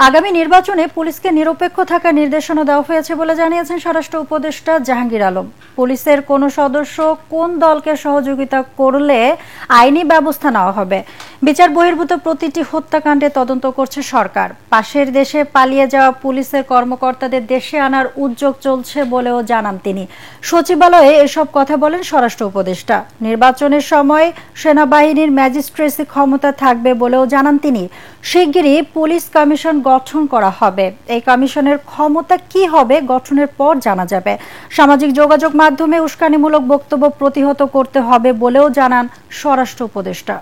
আগামী নির্বাচনে পুলিশকে নিরপেক্ষ থাকার নির্দেশনা দেওয়া হয়েছে বলে জানিয়েছেন স্বরাষ্ট্র উপদেষ্টা জাহাঙ্গীর আলম। পুলিশের কোন সদস্য কোন দলকে সহযোগিতা করলে আইনি ব্যবস্থা নেওয়া হবে। বিচার বহির্ভূত প্রতিটি হত্যাকাণ্ডে তদন্ত করছে সরকার। পাশের দেশে পালিয়ে যাওয়া পুলিশের কর্মকর্তাদের দেশে আনার উদ্যোগ চলছে বলেও জানান তিনি। সচিবালয়ে এসব কথা বলেন স্বরাষ্ট্র উপদেষ্টা। নির্বাচনের সময় সেনাবাহিনীর ম্যাজিস্ট্রেসি ক্ষমতা থাকবে বলেও জানান তিনি। শিগগিরই পুলিশ কমিশন গঠন করা হবে। এই কমিশনের ক্ষমতা কি হবে গঠনের পর জানা যাবে। সামাজিক যোগাযোগ মাধ্যমে উস্কানিমূলক বক্তব্য প্রতিহত করতে হবে বলেও জানান স্বরাষ্ট্র উপদেষ্টা।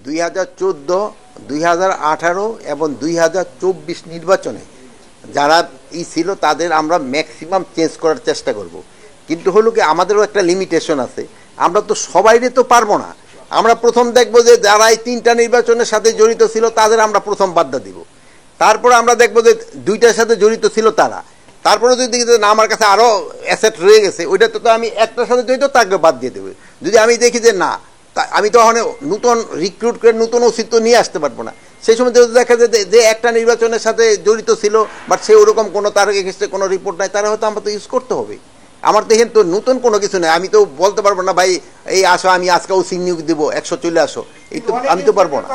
2014, 2018 এবং 2024 নির্বাচনে যারা ছিল তাদের আমরা ম্যাক্সিমাম চেঞ্জ করার চেষ্টা করব। কিন্তু হলো কি আমাদেরও একটা লিমিটেশন আছে, আমরা তো সবাইরে তো পারবো না। আমরা প্রথম দেখবো যে যারা এই 3টা নির্বাচনের সাথে জড়িত ছিল তাদের আমরা প্রথম বাদ দিব। তারপরে আমরা দেখবো যে 2টার সাথে জড়িত ছিল তারা। তারপরে যদি দেখি যে না আমার কাছে আরও অ্যাসেট রয়ে গেছে, ওইটাতে তো আমি একটার সাথে জড়িত তাকে বাদ দিয়ে দেবো। যদি আমি দেখি যে না, আমি তো ওখানে নতুন রিক্রুট করে নতুন অস্তিত্ব নিয়ে আসতে পারবো না। সেই সময় যদি দেখা যায় যে একটা নির্বাচনের সাথে জড়িত ছিল বাট সে ওরকম কোনো তার এগেইনস্টে কোনো রিপোর্ট নাই, তারা হয়তো আমরা তো ইউজ করতে হবে। আমার দেখেন তো নতুন কোনো কিছু নেই। আমি তো বলতে পারবো না ভাই এই আসো আমি আজকে ওসি নিয়োগ দেবো 100 চলে আসো, এই তো আমি তো পারবো না।